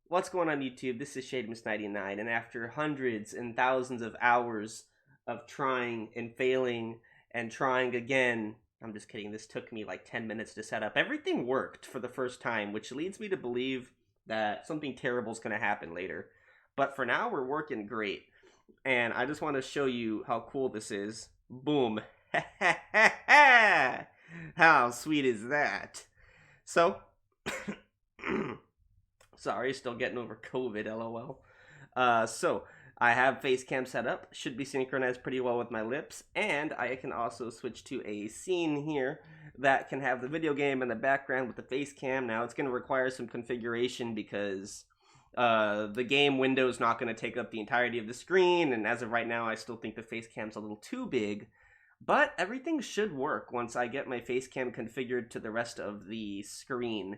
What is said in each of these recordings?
What's going on YouTube? This is Shademus99, and after hundreds and thousands of hours of trying and failing and trying again, I'm just kidding, this took me like 10 minutes to set up. Everything worked for the first time, which leads me to believe that something terrible is going to happen later. But for now, we're working great. And I just want to show you how cool this is. Boom. How sweet is that? So, sorry, still getting over COVID, lol. So, I have facecam set up, should be synchronized pretty well with my lips, and I can also switch to a scene here that can have the video game in the background with the facecam. Now, it's going to require some configuration because the game window is not going to take up the entirety of the screen, and as of right now, I still think the facecam's a little too big. But everything should work once I get my facecam configured to the rest of the screen.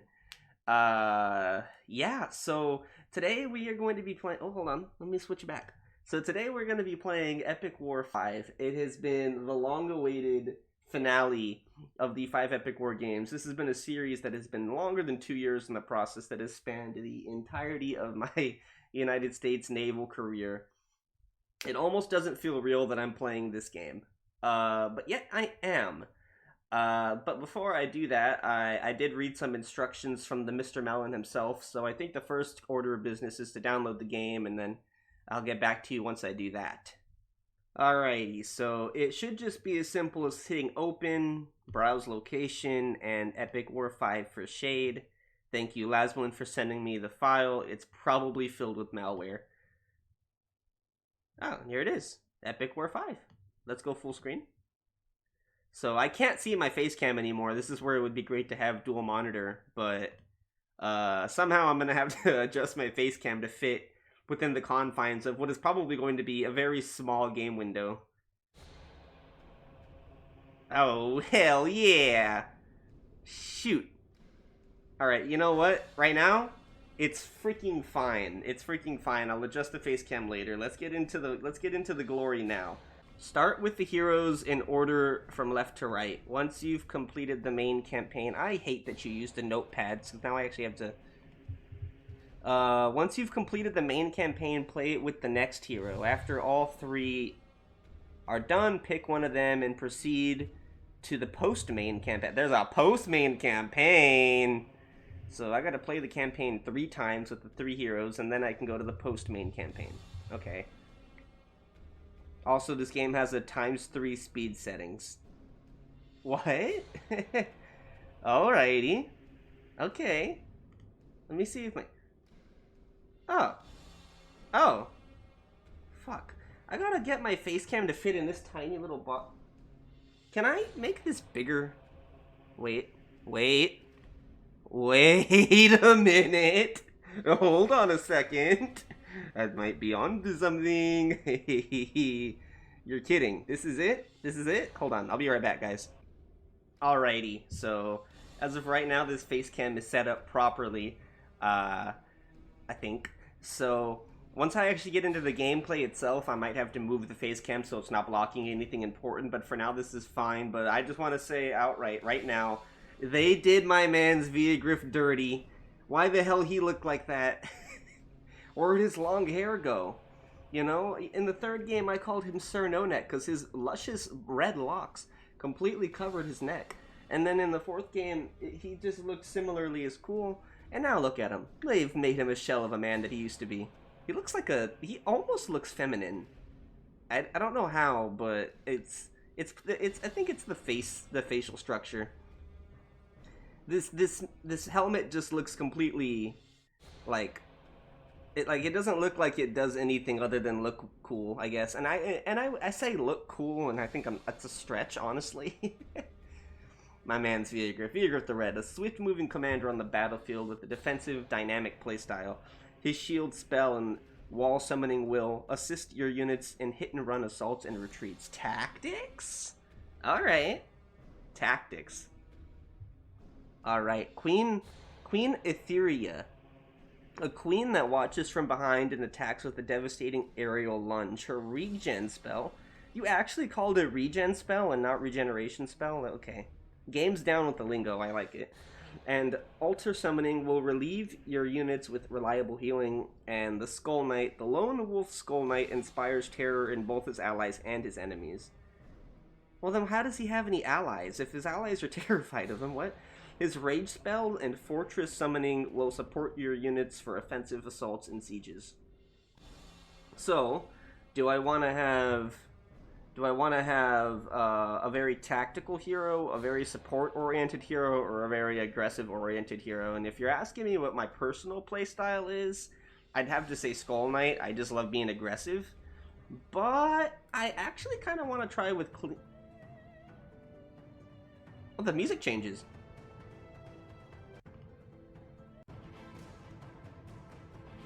Yeah, so today we are going to be playing, oh, hold on, let me switch back. So today we're going to be playing Epic War 5. It has been the long-awaited finale of the 5 Epic War games. This has been a series that has been longer than 2 years in the process, that has spanned the entirety of my United States naval career. It almost doesn't feel real that I'm playing this game. But yet I am. But before I do that, I did read some instructions from the Mr. Melon himself, so I think the first order of business is to download the game, and then I'll get back to you once I do that. Alrighty, so it should just be as simple as hitting open, browse location, and Epic War 5 for shade. Thank you, Laswin, for sending me the file. It's probably filled with malware. Oh, here it is. Epic War 5. Let's go full screen. So I can't see my face cam anymore. This is where it would be great to have dual monitor, but somehow I'm going to have to adjust my face cam to fit within the confines of what is probably going to be a very small game window. Oh, hell yeah! Shoot. Alright, you know what? Right now, it's freaking fine. It's freaking fine. I'll adjust the face cam later. Let's get into the glory now. Start with the heroes in order from left to right. Once you've completed the main campaign, I hate that you used the notepad, so now I actually have to... once you've completed the main campaign, play it with the next hero. After all 3 are done, pick one of them and proceed to the post-main campaign. There's a post-main campaign! So I gotta play the campaign 3 times with the 3 heroes, and then I can go to the post-main campaign. Okay. Also, this game has a ×3 speed settings. What? Alrighty. Okay. Let me see if my... Oh. Oh. Fuck. I gotta get my face cam to fit in this tiny little box. Can I make this bigger? Wait. Wait a minute. Hold on a second. That might be on to something. You're kidding. This is it? This is it? Hold on. I'll be right back, guys. Alrighty. So, as of right now, this face cam is set up properly. I think. So, once I actually get into the gameplay itself, I might have to move the face cam so it's not blocking anything important. But for now, this is fine. But I just want to say outright, right now, they did my man's Viagriff dirty. Why the hell he looked like that? Where did his long hair go? You know, in the 3rd game, I called him Sir No Neck because his luscious red locks completely covered his neck. And then in the 4th game, he just looked similarly as cool. And now look at him. They've made him a shell of a man that he used to be. He looks like he almost looks feminine. I don't know how, but it's I think it's the facial structure. This helmet just looks completely like it doesn't look like it does anything other than look cool, I guess. And I say look cool, and I think that's a stretch, honestly. My man's Viagriff the Red, a swift-moving commander on the battlefield with a defensive, dynamic playstyle. His shield spell and wall summoning will assist your units in hit-and-run assaults and retreats. Tactics? Alright. Tactics. Alright. Queen Etheria. A queen that watches from behind and attacks with a devastating aerial lunge. Her regen spell. You actually called it regen spell and not regeneration spell? Okay. Game's down with the lingo, I like it. And altar summoning will relieve your units with reliable healing, and the Skull Knight, the Lone Wolf Skull Knight, inspires terror in both his allies and his enemies. Well, then how does he have any allies? If his allies are terrified of him, what? His Rage Spell and Fortress Summoning will support your units for offensive assaults and sieges. So, do I want to have... Do I want to have a very tactical hero, a very support-oriented hero, or a very aggressive-oriented hero? And if you're asking me what my personal playstyle is, I'd have to say Skull Knight. I just love being aggressive. But I actually kind of want to try with... Oh, the music changes.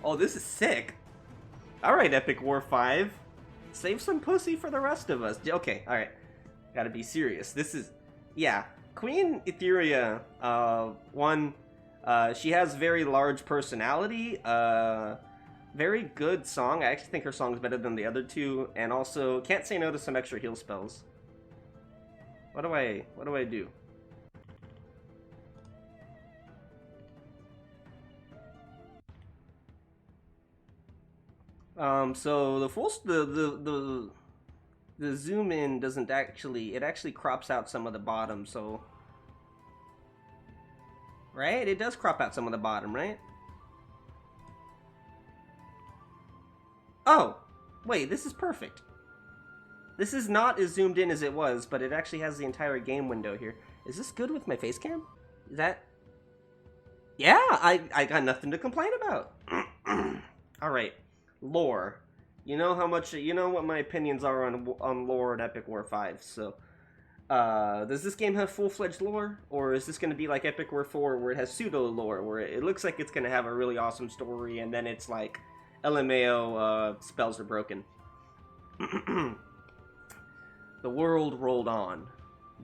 Oh, this is sick. Alright, Epic War 5. Save some pussy for the rest of us. Okay, alright. Gotta be serious. This is... Yeah. Queen Etheria, she has very large personality, very good song. I actually think her song's better than the other two, and also can't say no to some extra heal spells. What do I do? So the zoom in doesn't actually, it actually crops out some of the bottom, so... Right? It does crop out some of the bottom, right? Oh! Wait, this is perfect. This is not as zoomed in as it was, but it actually has the entire game window here. Is this good with my face cam? Is that... Yeah, I got nothing to complain about. Alright. Lore. You know how much, you know what my opinions are on lore in Epic War 5, so... does this game have full-fledged lore? Or is this going to be like Epic War 4, where it has pseudo-lore, where it looks like it's going to have a really awesome story, and then it's like, LMAO, spells are broken. The world rolled on.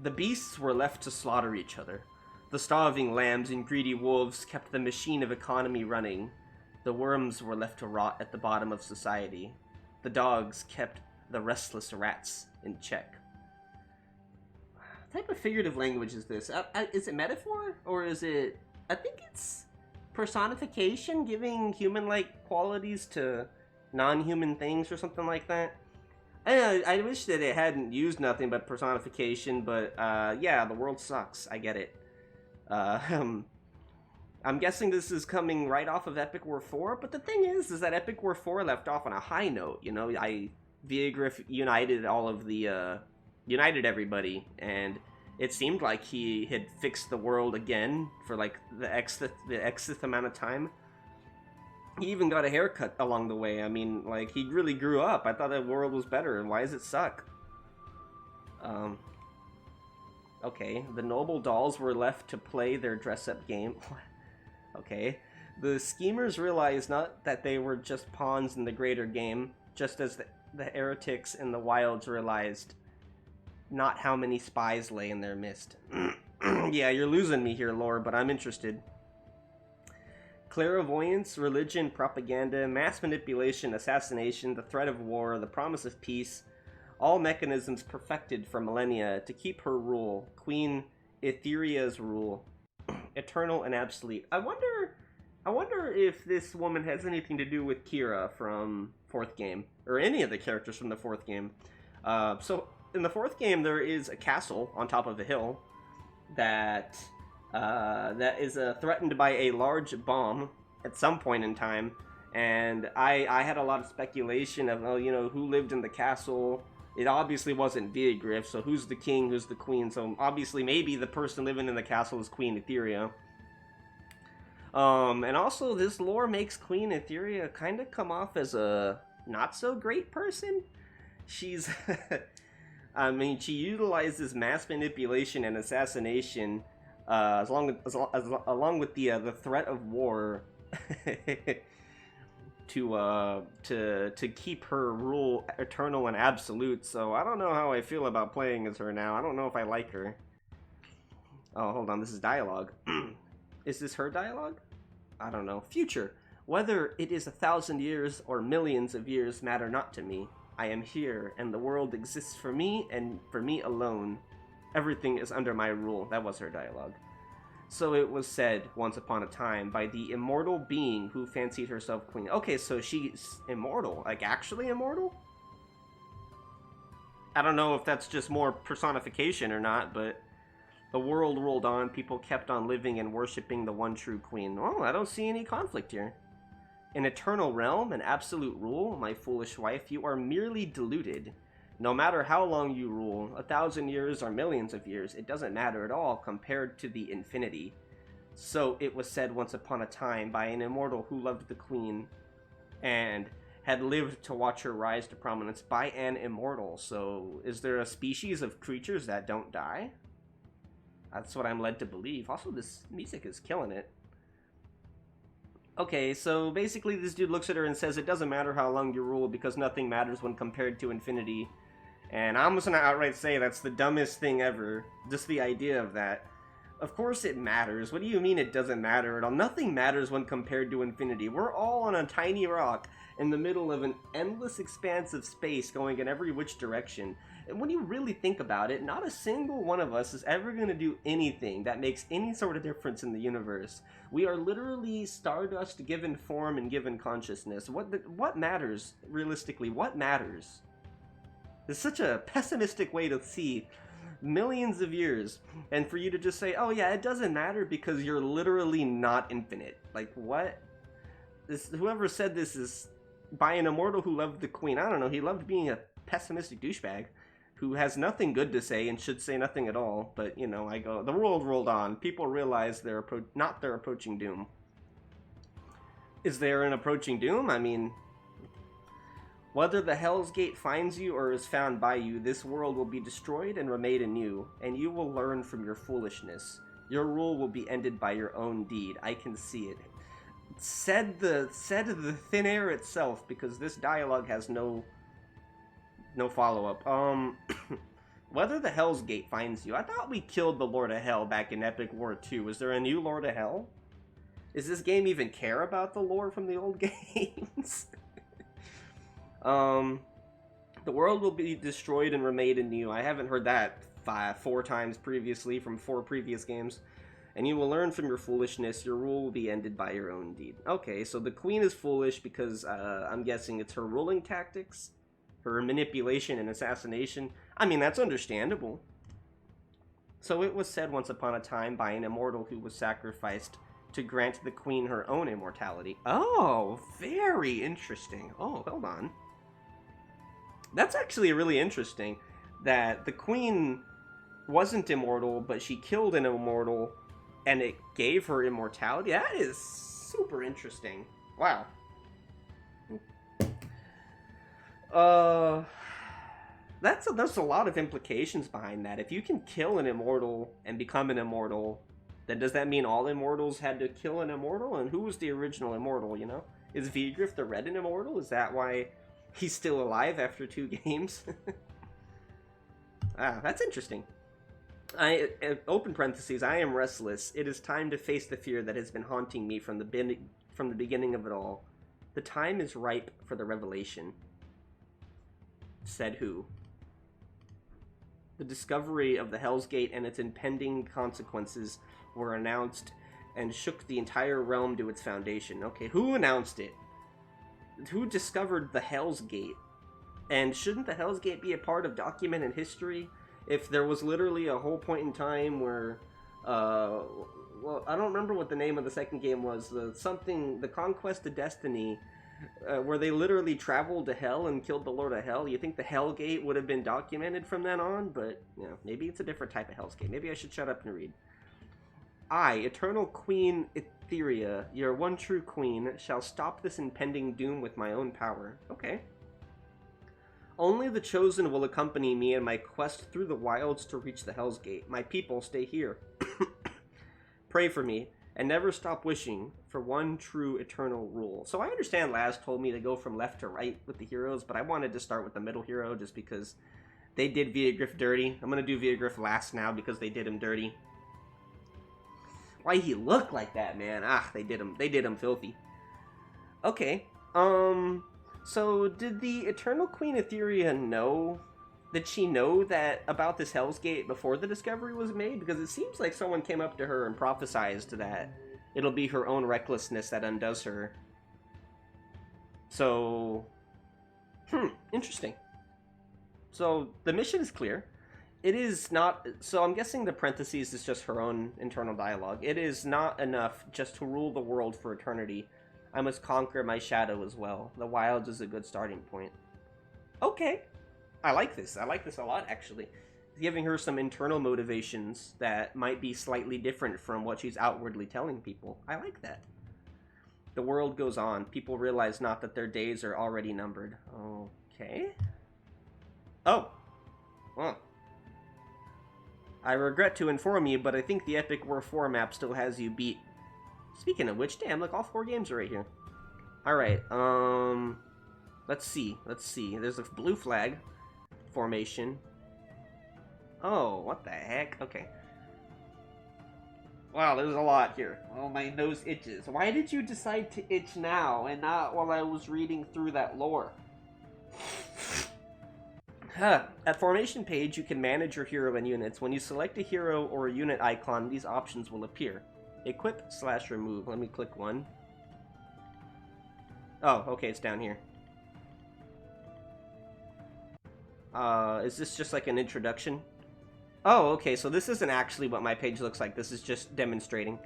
The beasts were left to slaughter each other. The starving lambs and greedy wolves kept the machine of economy running. The worms were left to rot at the bottom of society. The dogs kept the restless rats in check. What type of figurative language is this? Is it metaphor? Or is it... I think it's personification, giving human-like qualities to non-human things or something like that. I wish that it hadn't used nothing but personification, but yeah, the world sucks. I get it. I'm guessing this is coming right off of Epic War 4, but the thing is that Epic War 4 left off on a high note, you know? Viagriff united all of the, united everybody, and it seemed like he had fixed the world again for, like, the xth amount of time. He even got a haircut along the way. I mean, like, he really grew up. I thought the world was better, and why does it suck? Okay, the noble dolls were left to play their dress-up game. Okay. The schemers realized not that they were just pawns in the greater game, just as the heretics in the wilds realized not how many spies lay in their midst. Yeah, you're losing me here, lore, but I'm interested. Clairvoyance, religion, propaganda, mass manipulation, assassination, the threat of war, the promise of peace, all mechanisms perfected for millennia to keep her rule, Queen Etheria's rule, eternal and absolute. I wonder if this woman has anything to do with Kira from 4th game, or any of the characters from the 4th game. So, in the 4th game, there is a castle on top of a hill that is threatened by a large bomb at some point in time, and I had a lot of speculation of, oh, you know, who lived in the castle. It obviously wasn't Viagriff, so who's the king, who's the queen? So obviously maybe the person living in the castle is Queen Etheria. And also this lore makes Queen Etheria kind of come off as a not so great person. She's I mean, she utilizes mass manipulation and assassination along with the threat of war to keep her rule eternal and absolute. So I don't know how I feel about playing as her now. I don't know if I like her. Oh, hold on, this is dialogue. Is this her dialogue? I don't know. Future. Whether it is 1,000 years or millions of years matter not to me. I am here, and the world exists for me and for me alone. Everything is under my rule. That was her dialogue. So it was said once upon a time by the immortal being who fancied herself queen. Okay, so she's immortal. Like, actually immortal? I don't know if that's just more personification or not, but the world rolled on. People kept on living and worshipping the one true queen. Well, I don't see any conflict here. An eternal realm, an absolute rule, my foolish wife, you are merely deluded. No matter how long you rule, 1,000 years or millions of years, it doesn't matter at all compared to the infinity. So it was said once upon a time by an immortal who loved the queen and had lived to watch her rise to prominence by an immortal. So is there a species of creatures that don't die? That's what I'm led to believe. Also, this music is killing it. Okay, so basically this dude looks at her and says it doesn't matter how long you rule because nothing matters when compared to infinity. And I'm just gonna outright say that's the dumbest thing ever. Just the idea of that. Of course it matters. What do you mean it doesn't matter at all? Nothing matters when compared to infinity. We're all on a tiny rock in the middle of an endless expanse of space going in every which direction. And when you really think about it, not a single one of us is ever going to do anything that makes any sort of difference in the universe. We are literally stardust given form and given consciousness. What matters, realistically? What matters? It's such a pessimistic way to see millions of years, and for you to just say, oh yeah, it doesn't matter because you're literally not infinite. Like, what? Whoever said this is by an immortal who loved the queen. I don't know, he loved being a pessimistic douchebag who has nothing good to say and should say nothing at all. But, you know, the world rolled on. People realize they're approaching doom. Is there an approaching doom? I mean, whether the Hell's Gate finds you or is found by you, this world will be destroyed and remade anew, and you will learn from your foolishness. Your rule will be ended by your own deed. I can see it. Said the thin air itself, because this dialogue has no follow-up. Whether the Hell's Gate finds you. I thought we killed the Lord of Hell back in Epic War 2. Is there a new Lord of Hell? Does this game even care about the lore from the old games? The world will be destroyed and remade anew. I haven't heard that 4 times previously from 4 previous games. And you will learn from your foolishness. Your rule will be ended by your own deed. Okay, so the queen is foolish because I'm guessing it's her ruling tactics, her manipulation and assassination. I mean, that's understandable. So it was said once upon a time by an immortal who was sacrificed to grant the queen her own immortality. Oh, very interesting. Oh, hold on. That's actually really interesting, that the queen wasn't immortal, but she killed an immortal, and it gave her immortality. That is super interesting. Wow. There's a lot of implications behind that. If you can kill an immortal and become an immortal, then does that mean all immortals had to kill an immortal? And who was the original immortal, you know? Is Vigriff the Red an immortal? Is that why he's still alive after 2 games? That's interesting. Open parentheses, I am restless. It is time to face the fear that has been haunting me from the beginning of it all. The time is ripe for the revelation. Said who? The discovery of the Hell's Gate and its impending consequences were announced and shook the entire realm to its foundation. Okay, who announced it? Who discovered the Hell's Gate? And shouldn't the Hell's Gate be a part of documented history? If there was literally a whole point in time where, well, I don't remember what the name of the second game was, the Conquest of Destiny, where they literally traveled to Hell and killed the Lord of Hell. You think the Hell Gate would have been documented from then on? But, you know, maybe it's a different type of Hell's Gate. Maybe I should shut up and read. I, Eternal Queen Etheria, your one true queen, shall stop this impending doom with my own power. Okay. Only the chosen will accompany me in my quest through the wilds to reach the Hell's Gate. My people stay here. Pray for me, and never stop wishing for one true eternal rule. So I understand Laz told me to go from left to right with the heroes, but I wanted to start with the middle hero just because they did Vigriff dirty. I'm going to do Vigriff last now because they did him dirty. Why he look like that, man? They did him filthy. Okay, so did the Eternal Queen Etheria know Did she know that about this Hell's Gate before the discovery was made? Because it seems like someone came up to her and prophesized that it'll be her own recklessness that undoes her. So, interesting. So the mission is clear. It is not, so I'm guessing the parentheses is just her own internal dialogue. It is not enough just to rule the world for eternity. I must conquer my shadow as well. The wilds is a good starting point. Okay. I like this. I like this a lot, actually. Giving her some internal motivations that might be slightly different from what she's outwardly telling people. I like that. The world goes on. People realize not that their days are already numbered. Okay. Oh. Well. I regret to inform you, but I think the Epic War 4 map still has you beat. Speaking of which, damn, look, all 4 games are right here. Alright, let's see. There's a blue flag formation. Oh, what the heck? Okay. Wow, there's a lot here. Oh, my nose itches. Why did you decide to itch now and not while I was reading through that lore? At formation page, you can manage your hero and units. When you select a hero or a unit icon, these options will appear. Equip/remove. Let me click one. Oh, okay, it's down here. Is this just like an introduction? Oh, okay, so this isn't actually what my page looks like. This is just demonstrating.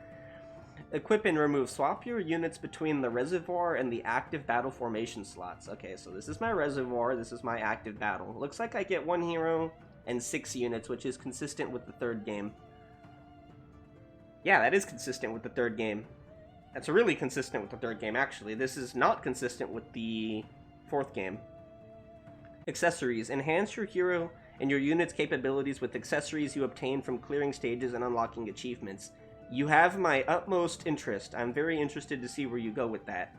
Equip and remove. Swap your units between the reservoir and the active battle formation slots. Okay, so this is my reservoir, this is my active battle. Looks like I get 1 hero and 6 units, which is consistent with the 3rd game. Yeah, that is consistent with the 3rd game. That's really consistent with the 3rd game, actually. This is not consistent with the 4th game. Accessories. Enhance your hero and your unit's capabilities with accessories you obtain from clearing stages and unlocking achievements. You have my utmost interest. I'm very interested to see where you go with that.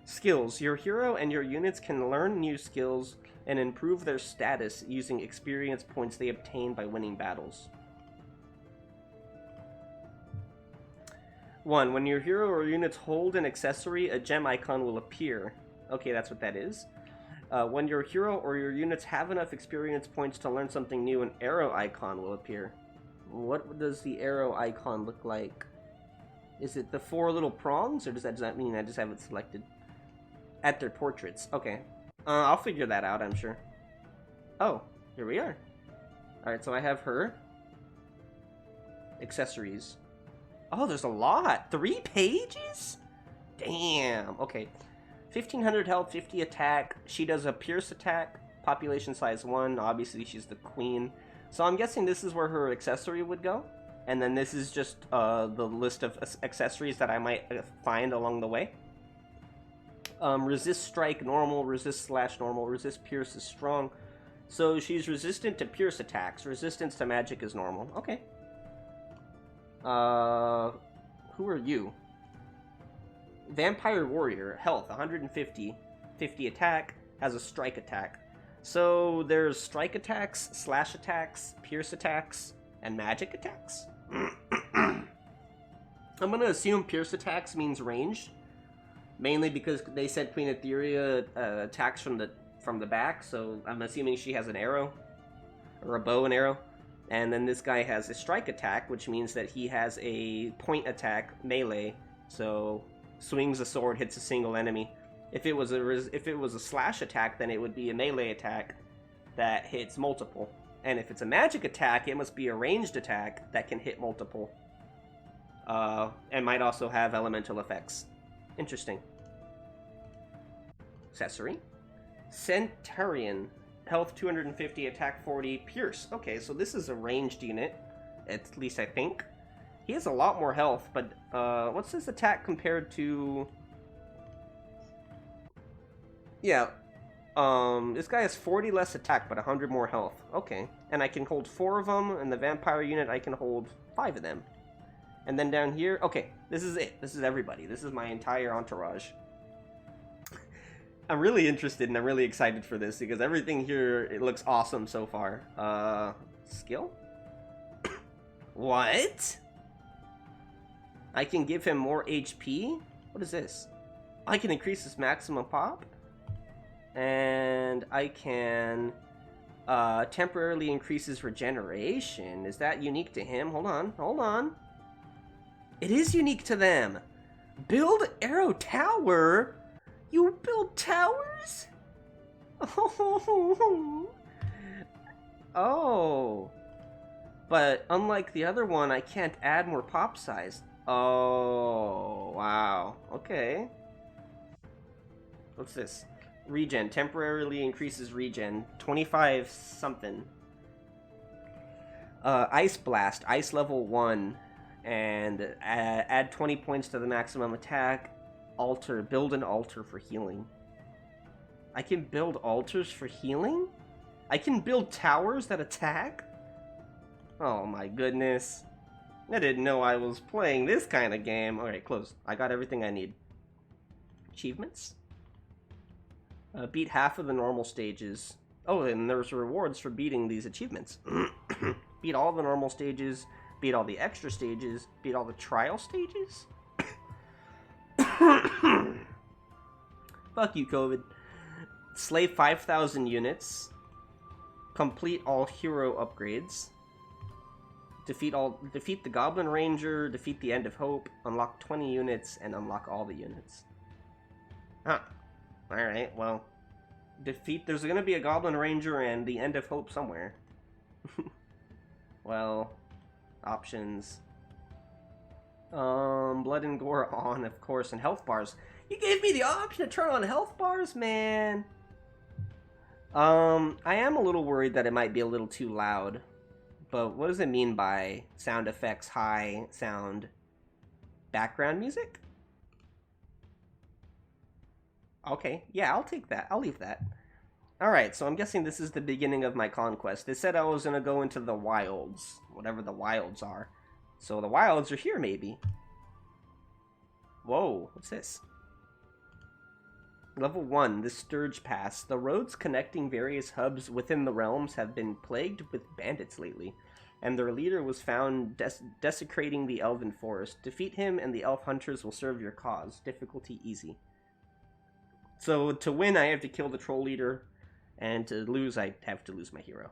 Skills. Your hero and your units can learn new skills and improve their status using experience points they obtain by winning battles. 1. When your hero or units hold an accessory, a gem icon will appear. Okay, that's what that is. When your hero or your units have enough experience points to learn something new, an arrow icon will appear. What does the arrow icon look like? Is it the 4 little prongs, or does that mean I just have it selected? At their portraits. Okay. I'll figure that out, I'm sure. Oh, here we are. Alright, so I have her. Accessories. Oh, there's a lot. 3 pages? Damn. Okay. 1500 health, 50 attack. She does a pierce attack. Population size 1. Obviously, she's the queen. So I'm guessing this is where her accessory would go. And then this is just the list of accessories that I might find along the way. Resist strike, normal. Resist slash, normal. Resist pierce is strong. So she's resistant to pierce attacks. Resistance to magic is normal. Okay. Who are you? Vampire warrior. Health, 150. 50 attack. Has a strike attack. So there's strike attacks, slash attacks, pierce attacks, and magic attacks. I'm gonna assume pierce attacks means ranged, mainly because they said Queen Etheria attacks from the back. So I'm assuming she has an arrow or a bow and arrow, and then this guy has a strike attack, which means that he has a point attack melee. So swings a sword, hits a single enemy. If it was a slash attack, then it would be a melee attack that hits multiple. And if it's a magic attack, it must be a ranged attack that can hit multiple. And might also have elemental effects. Interesting. Accessory. Centurion. Health 250, attack 40, pierce. Okay, so this is a ranged unit. At least I think. He has a lot more health, but what's his attack compared to... Yeah, this guy has 40 less attack, but 100 more health. Okay, and I can hold 4 of them, and the vampire unit, I can hold 5 of them. And then down here, okay, this is it. This is everybody. This is my entire entourage. I'm really interested, and I'm really excited for this, because everything here, it looks awesome so far. Skill? What? I can give him more HP? What is this? I can increase his maximum pop? And I can Temporarily increases regeneration. Is that unique to him? Hold on, hold on. It is unique to them. Build arrow tower? You build towers? Oh. But unlike the other one, I can't add more pop size. Oh, wow. Okay. What's this? Regen. Temporarily increases regen. 25 something. Ice Blast. Ice level 1. And add 20 points to the maximum attack. Altar. Build an altar for healing. I can build altars for healing? I can build towers that attack? Oh my goodness. I didn't know I was playing this kind of game. Alright, close. I got everything I need. Achievements? Beat half of the normal stages. Oh, and there's rewards for beating these achievements. Beat all the normal stages, beat all the extra stages, beat all the trial stages? Fuck you, COVID. Slay 5,000 units. Complete all hero upgrades. Defeat the Goblin Ranger, defeat the End of Hope, unlock 20 units, and unlock all the units. Huh. Alright, well. There's gonna be a Goblin Ranger and the End of Hope somewhere. Well, options. Blood and Gore on, of course, and health bars. You gave me the option to turn on health bars, man! I am a little worried that it might be a little too loud. But what does it mean by sound effects, high sound, background music? Okay, yeah, I'll take that. I'll leave that. Alright, so I'm guessing this is the beginning of my conquest. They said I was going to go into the wilds, whatever the wilds are. So the wilds are here, maybe. Whoa, what's this? Level 1, the Sturge Pass. The roads connecting various hubs within the realms have been plagued with bandits lately, and their leader was found desecrating the elven forest. Defeat him and the elf hunters will serve your cause. Difficulty easy. So to win, I have to kill the troll leader, and to lose, I have to lose my hero.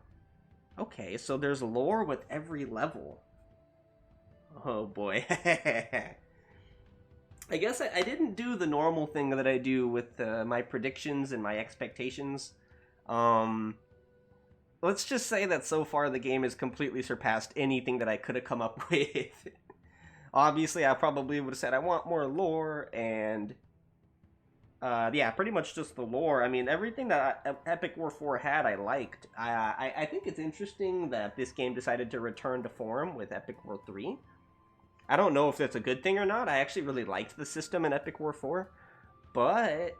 Okay, so there's lore with every level. Oh boy. I guess I didn't do the normal thing that I do with my predictions and my expectations. Let's just say that so far the game has completely surpassed anything that I could have come up with. Obviously, I probably would have said I want more lore, and yeah, pretty much just the lore. I mean, everything that Epic War 4 had, I liked. I think it's interesting that this game decided to return to form with Epic War 3. I don't know if that's a good thing or not. I actually really liked the system in Epic War 4, but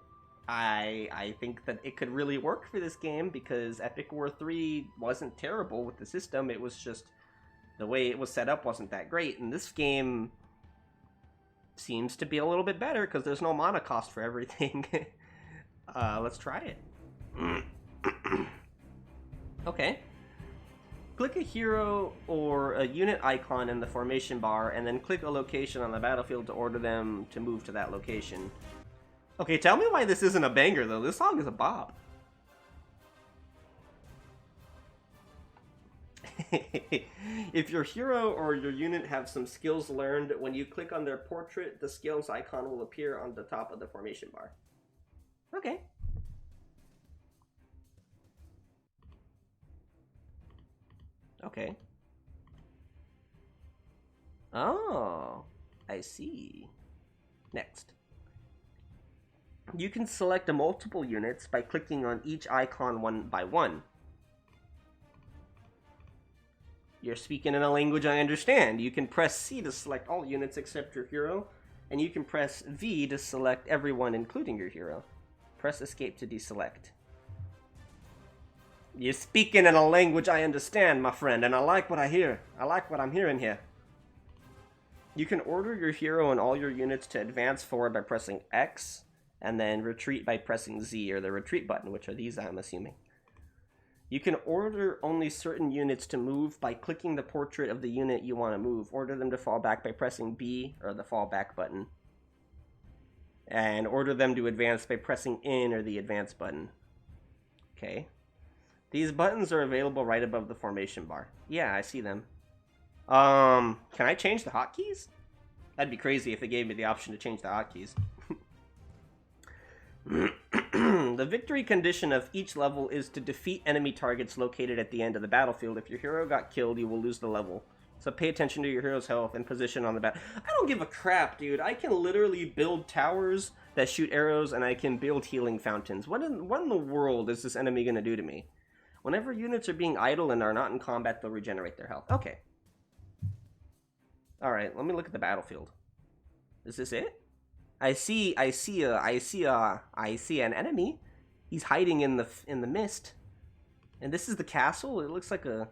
I think that it could really work for this game because Epic War 3 wasn't terrible with the system. It was just the way it was set up wasn't that great, and this game seems to be a little bit better because there's no mana cost for everything. Let's try it. Okay. Click a hero or a unit icon in the formation bar, and then click a location on the battlefield to order them to move to that location. Okay, tell me why this isn't a banger, though. This song is a bop. If your hero or your unit have some skills learned, when you click on their portrait, the skills icon will appear on the top of the formation bar. Okay. Okay. Oh, I see. Next. You can select multiple units by clicking on each icon one by one. You're speaking in a language I understand. You can press C to select all units except your hero, and you can press V to select everyone including your hero. Press escape to deselect. You're speaking in a language I understand, my friend, and I like what I hear. I like what I'm hearing here. You can order your hero and all your units to advance forward by pressing X, and then retreat by pressing Z, or the retreat button, which are these, I'm assuming. You can order only certain units to move by clicking the portrait of the unit you want to move. Order them to fall back by pressing B, or the fall back button. And order them to advance by pressing N, or the advance button. Okay. These buttons are available right above the formation bar. Yeah, I see them. Can I change the hotkeys? That'd be crazy if they gave me the option to change the hotkeys. The victory condition of each level is to defeat enemy targets located at the end of the battlefield. If your hero got killed, you will lose the level. So pay attention to your hero's health and position on the bat. I don't give a crap, dude. I can literally build towers that shoot arrows, and I can build healing fountains. What in the world is this enemy going to do to me? Whenever units are being idle and are not in combat, they'll regenerate their health. Okay. Alright, let me look at the battlefield. Is this it? I see an enemy. He's hiding in the mist. And this is the castle? It looks like a...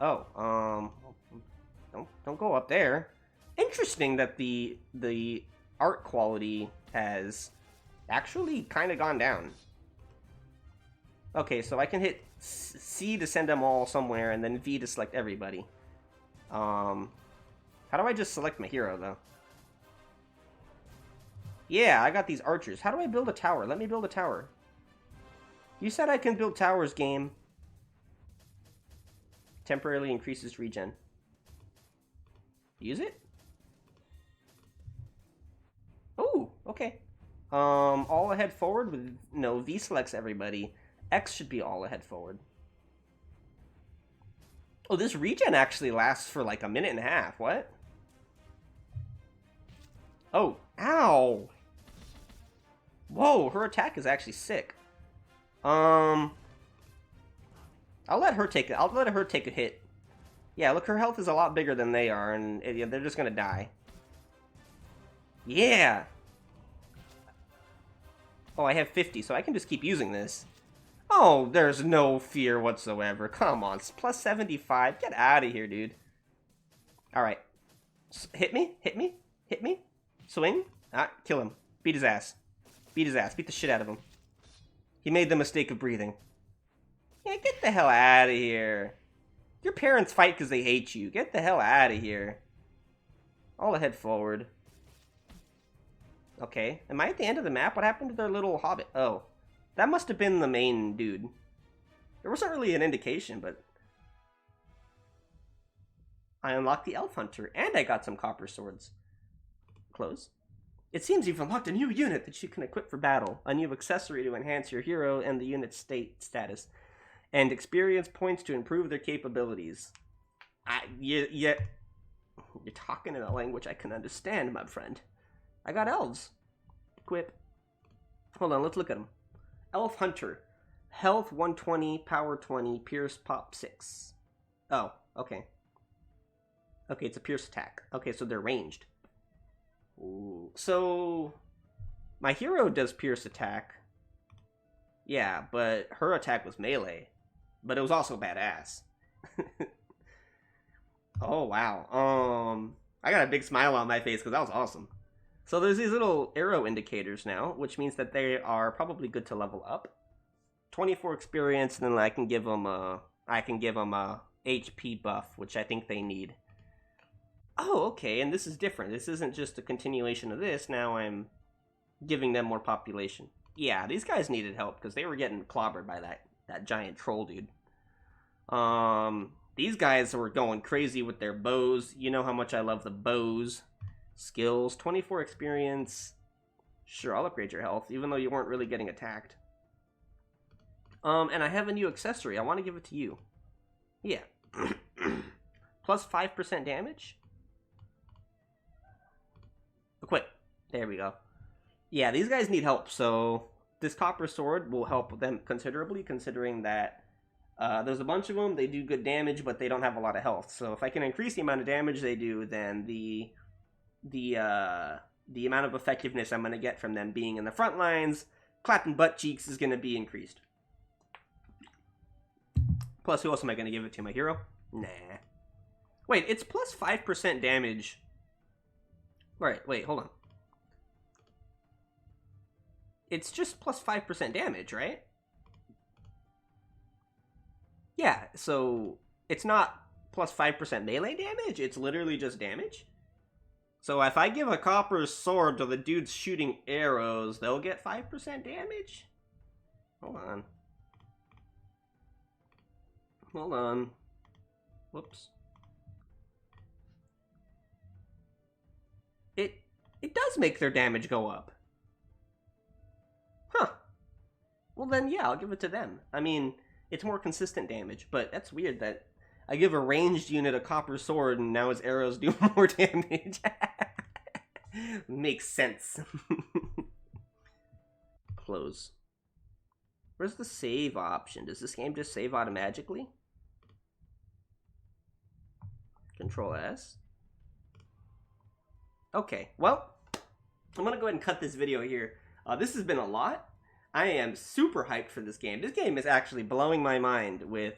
Oh, don't go up there. Interesting that the art quality has actually kind of gone down. Okay, so I can hit C to send them all somewhere, and then V to select everybody. How do I just select my hero, though? Yeah, I got these archers. How do I build a tower? Let me build a tower. You said I can build towers, game. Temporarily increases regen. Use it? Oh, okay. All ahead forward with... No, V selects everybody. X should be all ahead forward. Oh, this regen actually lasts for like a minute and a half. What? Oh, ow! Whoa, her attack is actually sick. I'll let her take a hit. Yeah, look, her health is a lot bigger than they are, and they're just gonna die. Yeah! Oh, I have 50, so I can just keep using this. Oh, there's no fear whatsoever. Come on, plus 75. Get out of here, dude. Alright. Hit me, hit me, hit me. Swing. Ah, kill him. Beat his ass. Beat his ass. Beat the shit out of him. He made the mistake of breathing. Yeah, get the hell out of here. Your parents fight because they hate you. Get the hell out of here. All ahead forward. Okay. Am I at the end of the map? What happened to their little hobbit? Oh. That must have been the main dude. There wasn't really an indication, but... I unlocked the Elf Hunter, and I got some copper swords. Close. It seems you've unlocked a new unit that you can equip for battle. A new accessory to enhance your hero and the unit's status. And experience points to improve their capabilities. You're talking in a language I can understand, my friend. I got elves. Equip. Hold on, let's look at them. Elf Hunter. Health 120, power 20, pierce pop 6. Oh, okay. Okay, it's a pierce attack. Okay, so they're ranged. Ooh. So, my hero does pierce attack. Yeah, but her attack was melee. But it was also badass. Oh, wow. I got a big smile on my face because that was awesome. So there's these little arrow indicators now, which means that they are probably good to level up. 24 experience, and then I can give them a HP buff, which I think they need. Oh, okay, and this is different. This isn't just a continuation of this. Now I'm giving them more population. Yeah, these guys needed help because they were getting clobbered by that giant troll dude. These guys were going crazy with their bows. You know how much I love the bows. Skills, 24 experience. Sure, I'll upgrade your health, even though you weren't really getting attacked. And I have a new accessory. I want to give it to you. Yeah. Plus 5% damage? Equip. There we go. Yeah, these guys need help, so this copper sword will help them considerably, considering that there's a bunch of them, they do good damage, but they don't have a lot of health. So if I can increase the amount of damage they do, then the amount of effectiveness I'm going to get from them being in the front lines, clapping butt cheeks, is going to be increased. Plus, who else am I going to give it to? My hero? Nah. Wait, it's plus 5% damage. Right, wait, hold on. It's just plus 5% damage, right? Yeah, so it's not plus 5% melee damage, it's literally just damage? So if I give a copper sword to the dudes shooting arrows, they'll get 5% damage? Hold on. Hold on. Whoops. It does make their damage go up. Huh. Well then, yeah, I'll give it to them. I mean, it's more consistent damage, but that's weird that I give a ranged unit a copper sword and now his arrows do more damage. Makes sense. Close. Where's the save option? Does this game just save automatically? Control S. Okay, well, I'm gonna go ahead and cut this video here. This has been a lot. I am super hyped for this game. This game is actually blowing my mind with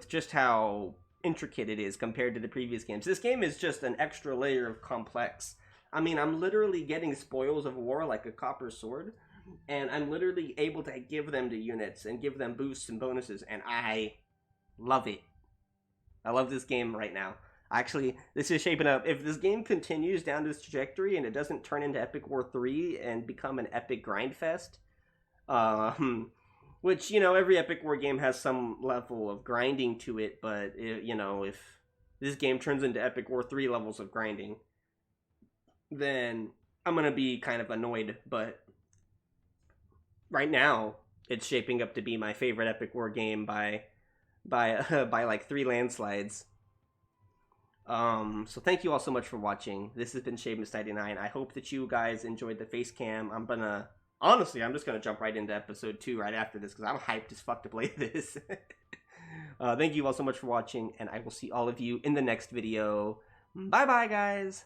just how intricate it is compared to the previous games. This game is just an extra layer of complex. I mean, I'm literally getting spoils of war like a copper sword, and I'm literally able to give them to units and give them boosts and bonuses, and I love it. I love this game right now. Actually, this is shaping up. If this game continues down this trajectory and it doesn't turn into Epic War 3 and become an epic grind fest, which, you know, every Epic War game has some level of grinding to it, but, you know, if this game turns into Epic War 3 levels of grinding, then I'm going to be kind of annoyed, but right now, it's shaping up to be my favorite Epic War game by like 3 landslides. So thank you all so much for watching. This has been Shademus99. I hope that you guys enjoyed the face cam. Honestly, I'm just gonna jump right into episode 2 right after this because I'm hyped as fuck to play this. Thank you all so much for watching, and I will see all of you in the next video. Bye bye, guys!